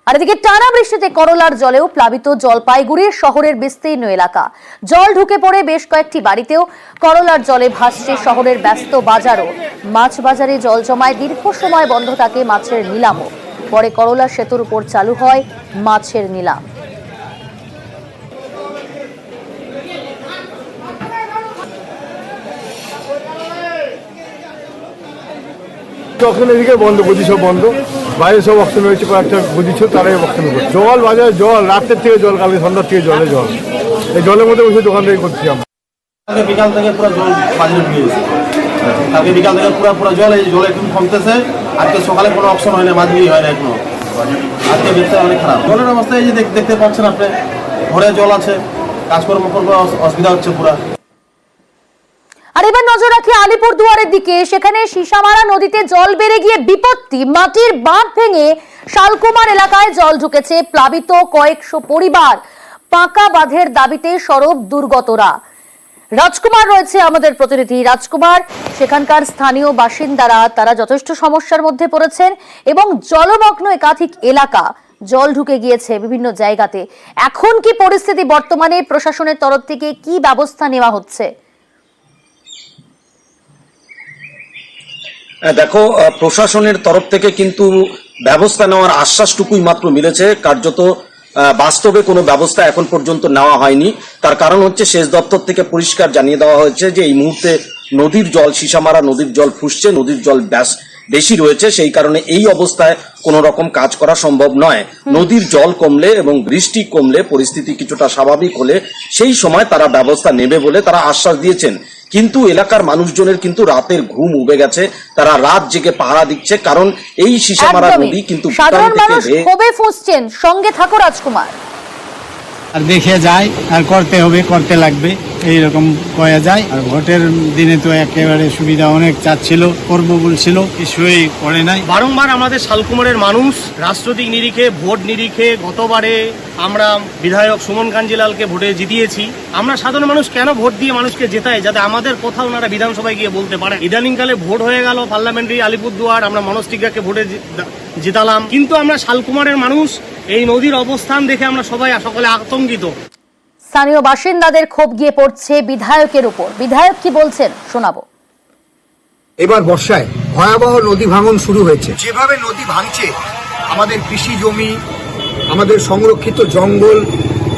আর এদিকে টানা বৃষ্টিতে করলার জলেও প্লাবিত জলপাইগুড়ির শহরের বিস্তীর্ণ এলাকা। জল ঢুকে পড়ে বেশ কয়েকটি বাড়িতেও। করলার জলে ভাসছে শহরের ব্যস্ত বাজারও। মাছ বাজারে জল জমায় দীর্ঘ সময় বন্ধ থাকে মাছের নিলামও। পরে করলা সেতুর উপর চালু হয় মাছের নিলাম। তখন এদিকে বন্ধ, বুঝি সব বন্ধ, বাইরে সব অপশন হয়েছে, কয়েকটা বুঝিছ তারাই অপশন করছে। জল বাজারে জল, রাতের থেকে জল, কালকে সন্ধ্যার থেকে জল। এই জলের মধ্যে বসে দোকানদারি করছি আমরা। বিকাল থেকে পুরো জল বাজারে ঢুকে গেছে। কালকে বিকাল থেকে পুরো জল, এই জল একটু কমতেছে। আজকে সকালে কোনো অপশন হয় না, মাছ বিক্রি হয় না এখনো। আজকে বেচতে অনেক খারাপ। জলের অবস্থা এই যে দেখতে পাচ্ছেন আপনি, ঘরে জল আছে, কাজকর্ম করতে অসুবিধা হচ্ছে পুরা। আর এবার নজর রাখি আলিপুরদুয়ারের দিকে। সেখানে সীসামারা নদীতে জল বেড়ে গিয়ে বিপত্তি। মাটির বাঁধ ভেঙে শালকুমার এলাকায় জল ঢুকেছে। প্লাবিত কয়েকশো পরিবার। পাকা বাঁধের দাবিতে সরব দুর্গতরা। রাজকুমার রয়েছে আমাদের প্রতিনিধি। রাজকুমার, সেখানকার স্থানীয় বাসিন্দারা তারা যথেষ্ট সমস্যার মধ্যে পড়েছেন এবং জলমগ্ন একাধিক এলাকা, জল ঢুকে গিয়েছে বিভিন্ন জায়গাতে। এখন কি পরিস্থিতি বর্তমানে? প্রশাসনের তরফ থেকে কি ব্যবস্থা নেওয়া হচ্ছে? দেখো, প্রশাসনের তরফ থেকে কিন্তু ব্যবস্থা নেওয়ার আশ্বাসটুকুই মাত্র মিলেছে। কার্যত বাস্তবে কোনো ব্যবস্থা এখন পর্যন্ত নেওয়া হয়নি। তার কারণ হচ্ছে সেচ দপ্তর থেকে পরিষ্কার জানিয়ে দেওয়া হয়েছে যে এই মুহূর্তে নদীর জল, সীসামারা নদীর জল ফুসছে, নদীর জল বেশি রয়েছে, সেই কারণে এই অবস্থায় কোনো রকম কাজ করা সম্ভব নয়। নদীর জল কমলে এবং বৃষ্টি কমলে, পরিস্থিতি কিছুটা স্বাভাবিক হলে সেই সময় তারা ব্যবস্থা নেবে বলে তারা আশ্বাস দিয়েছেন। কিন্তু এলাকার মানুষজনের কিন্তু রাতের ঘুম উবে গেছে। তারা রাত জেগে পাহারা দিচ্ছে, কারণ এই সীসামারা নদী কিন্তু সাধারণ মানুষ ক্ষোভে ফুঁসছেন। সঙ্গে থাকো রাজকুমার। আর দেখে যায়, আর করতে হবে, করতে লাগবে, এইরকম কয়া যায়। আর ভোটের দিনে তো একেবারে সুবিধা অনেক চাচ্ছিল, করবো বলছিল, কিছুই করে নাই। বারংবার আমাদের শালকুমারের মানুষ রাজনৈতিক নিরিখে, ভোট নিরিখে, গতবারে আমরা বিধায়ক সুমন কাঞ্জিলালকে ভোটে জিতিয়েছি। আমরা সাধারণ মানুষ কেন ভোট দিয়ে মানুষকে জেতাই? যাতে আমাদের কথা ওনারা বিধানসভায় গিয়ে বলতে পারে। ইদানিংকালে ভোট হয়ে গেল পার্লামেন্টারি আলিপুরদুয়ার, আমরা মনোজ টিগ্গাকে ভোটে জেতালাম, কিন্তু আমরা শালকুমারের মানুষ এই নদীর অবস্থান দেখে আমরা সবাই সকলে আতঙ্কিত। স্থানীয় বাসিন্দাদের ক্ষোভ গিয়ে পড়ছে বিধায়কের উপর। বিধায়ক কি বলছেন শোনাবো। এবার বর্ষায় ভয়াবহ নদী ভাঙন শুরু হয়েছে। যেভাবে নদী ভাঙছে, আমাদের কৃষি জমি, আমাদের সংরক্ষিত জঙ্গল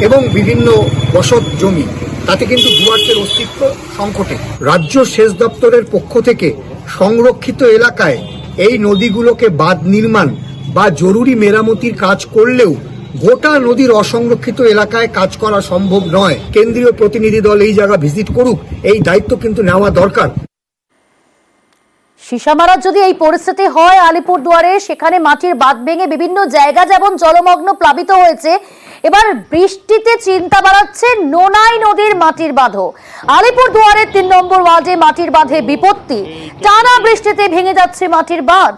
এবং বিভিন্ন বসত জমি, তাতে কিন্তু ডুয়ার্সের অস্তিত্ব সংকটে। রাজ্য সেচ দপ্তরের পক্ষ থেকে সংরক্ষিত এলাকায় এই নদীগুলোকে বাঁধ নির্মাণ বা জরুরি মেরামতির কাজ করলেও গোটা নদীর অসংরক্ষিত এলাকায় কাজ করা সম্ভব নয়। কেন্দ্রীয় প্রতিনিধি দল এই জায়গা ভিজিট করুক, এই দায়িত্ব কিন্তু নেওয়া দরকার। সীসামারার যদি এই পরিস্থিতি হয় আলিপুরদুয়ারে, সেখানে মাটির বাঁধ ভেঙে বিভিন্ন জায়গা যেমন জলমগ্ন, প্লাবিত হয়েছে, এবার বৃষ্টিতে চিন্তা বাড়াচ্ছে নোনাই নদীর মাটির বাঁধও। আলিপুরদুয়ারের ৩ নম্বর ওয়ার্ডে মাটির বাঁধে বিপত্তি। টানা বৃষ্টিতে ভেঙে যাচ্ছে মাটির বাঁধ।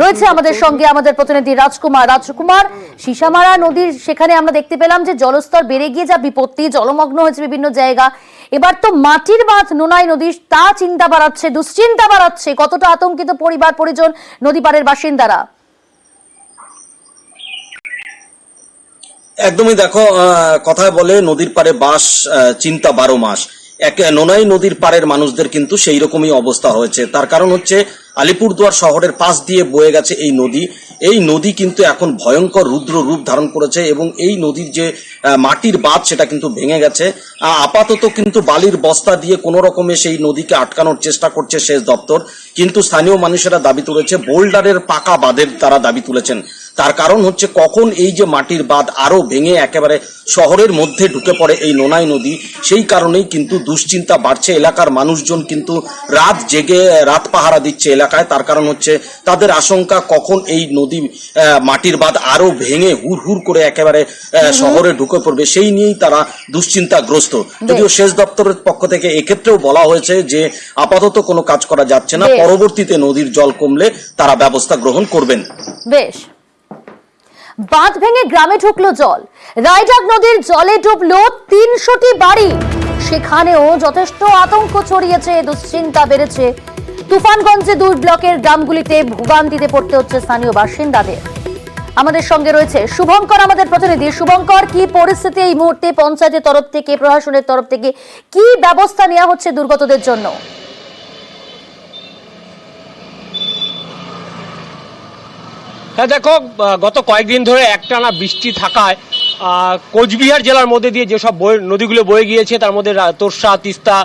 রয়েছে আমাদের সঙ্গে আমাদের প্রতিনিধি রাজকুমার। রাজকুমার, সীসামারা নদীর সেখানে আমরা দেখতে পেলাম যে জলস্তর বেড়ে গিয়ে যা বিপত্তি, জলমগ্ন হয়েছে বিভিন্ন জায়গা। এবার তো মাটির বাঁধ নোনাই নদী, তা চিন্তা বাড়াচ্ছে, দুশ্চিন্তা বাড়াচ্ছে। কতটা আতঙ্কিত পরিবার পরিজন, নদী পাড়ের বাসিন্দারা? একদমই, দেখো, কথায় বলে নদীর পাড়ে বাস, চিন্তা 12 মাস। নোনাই নদীর পাড়ের মানুষদের কিন্তু সেই রকমই অবস্থা হয়েছে। তার কারণ হচ্ছে আলিপুরদুয়ার শহরের পাশ দিয়ে বয়ে গেছে এই নদী। এই নদী কিন্তু এখন ভয়ঙ্কর রুদ্র রূপ ধারণ করেছে এবং এই নদীর যে মাটির বাঁধ, সেটা কিন্তু ভেঙে গেছে। আপাতত কিন্তু বালির বস্তা দিয়ে কোনো রকমে সেই নদীকে আটকানোর চেষ্টা করছে সেচ দপ্তর, কিন্তু স্থানীয় মানুষেরা দাবি তুলেছে, বোল্ডারের পাকা বাঁধের তারা দাবি তুলেছেন। তার কারণ হচ্ছে কখন এই যে মাটির বাঁধ আরো ভেঙে একেবারে শহরের মধ্যে ঢুকে পড়ে এই নোনাই নদী, সেই কারণেই কিন্তু দুশ্চিন্তা বাড়ছে। এলাকার মানুষজন কিন্তু রাত জেগে রাত পাহারা দিচ্ছে এলাকায়। তার কারণ হচ্ছে তাদের আশঙ্কা কখন এই নদী মাটির বাঁধ আরো ভেঙে হুড় হুড় করে একেবারে শহরে ঢুকে পড়বে, সেই নিয়েই তারা দুশ্চিন্তাগ্রস্ত। যদিও সেচ দপ্তরের পক্ষ থেকে এক্ষেত্রেও বলা হয়েছে যে আপাতত কোনো কাজ করা যাচ্ছে না, পরবর্তীতে নদীর জল কমলে তারা ব্যবস্থা গ্রহণ করবেন। বেশ। বাঁধ ভেঙে গ্রামে ঢুকলো জল। রায়ডাক নদীর জলে ডুবলো ৩০০টি বাড়ি। সেখানেও যথেষ্ট আতঙ্ক ছড়িয়েছে, দুশ্চিন্তা বেড়েছে। তুফানগঞ্জে 2 ব্লকের গ্রামগুলিতে ভোগান্তিতে পড়তে হচ্ছে স্থানীয় বাসিন্দাদের। আমাদের সঙ্গে রয়েছে শুভঙ্কর, আমাদের প্রতিনিধি। শুভঙ্কর, কি পরিস্থিতি এই মুহূর্তে পঞ্চায়েতের তরফ থেকে, প্রশাসনের তরফ থেকে কি ব্যবস্থা নেওয়া হচ্ছে দুর্গতদের জন্য? হ্যাঁ দেখো, গত কয়েকদিন ধরে একটানা বৃষ্টি থাকায় কোচবিহার জেলার মধ্যে দিয়ে যেসব নদীগুলো বয়ে গিয়েছে তার মধ্যে তোরসা, তিস্তা,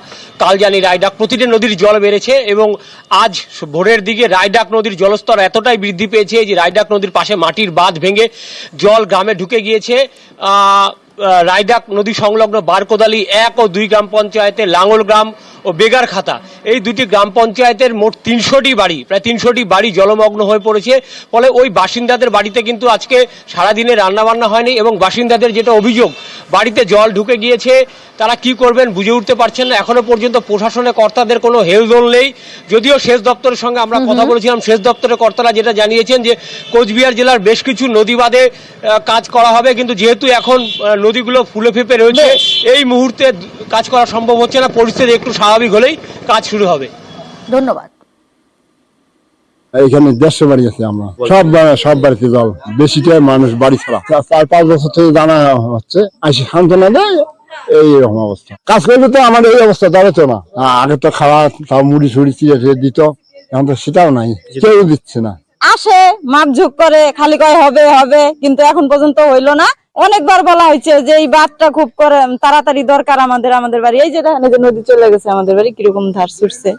কালজানি, রায়ডাক প্রতিটি নদীর জল বেড়েছে এবং আজ ভোরের দিকে রায়ডাক নদীর জলস্তর এতটাই বৃদ্ধি পেয়েছে যে রায়ডাক নদীর পাশে মাটির বাঁধ ভেঙে জল গ্রামে ঢুকে গিয়েছে। রায়ডাক নদী সংলগ্ন বারকোদালি 1 ও 2 গ্রাম পঞ্চায়েতে লাঙ্গল গ্রাম ও বেগারখাতা এই দুটি গ্রাম পঞ্চায়েতের মোট 300টি বাড়ি, প্রায় 300টি বাড়ি জলমগ্ন হয়ে পড়েছে। ফলে ওই বাসিন্দাদের বাড়িতে কিন্তু আজকে সারাদিনে রান্নাবান্না হয়নি এবং বাসিন্দাদের যেটা অভিযোগ, বাড়িতে জল ঢুকে গিয়েছে, তারা কি করবেন বুঝে উঠতে পারছেন না। এখনো পর্যন্ত প্রশাসনের কর্তাদের কোনো হেলদোল নেই। যদিও সেচ দপ্তরের সঙ্গে আমরা কথা বলেছিলাম, সেচ দপ্তরের কর্তারা যেটা জানিয়েছেন যে কোচবিহার জেলার বেশ কিছু নদী বাঁধে কাজ করা হবে, কিন্তু যেহেতু এখন নদীগুলো ফুলে ফেঁপে রয়েছে এই মুহূর্তে কাজ করা সম্ভব হচ্ছে না। পরিস্থিতি একটু স্বাভাবিক হলেই কাজ শুরু হবে। ধন্যবাদ। এখানে 150 বাড়ি আছে, আমরা সব বাড়িতে জল, বেশিটাই মানুষ বাড়ি ছাড়া। 4-5 বছর থেকে জানা হচ্ছে, আসি সান্ত্বনা দেয়, এইরকম অবস্থা। কাজ করলে তো আমার এই অবস্থা দাঁড়াতো না। আগে তো খাওয়া তাও মুড়ি ছুড়ি চিড়ে দিত, এখন তো সেটাও নাই, কেউ দিচ্ছে না। আসে মাপঝোক করে, খালি কয় হবে হবে, কিন্তু এখন পর্যন্ত হইলো না। অনেকবার বলা হয়েছে যে এই বাঁধটা খুব করে তাড়াতাড়ি দরকার আমাদের বাড়ি। এই যে দেখেন, নদী চলে গেছে আমাদের বাড়ি, কিরকম ধার ছুটছে।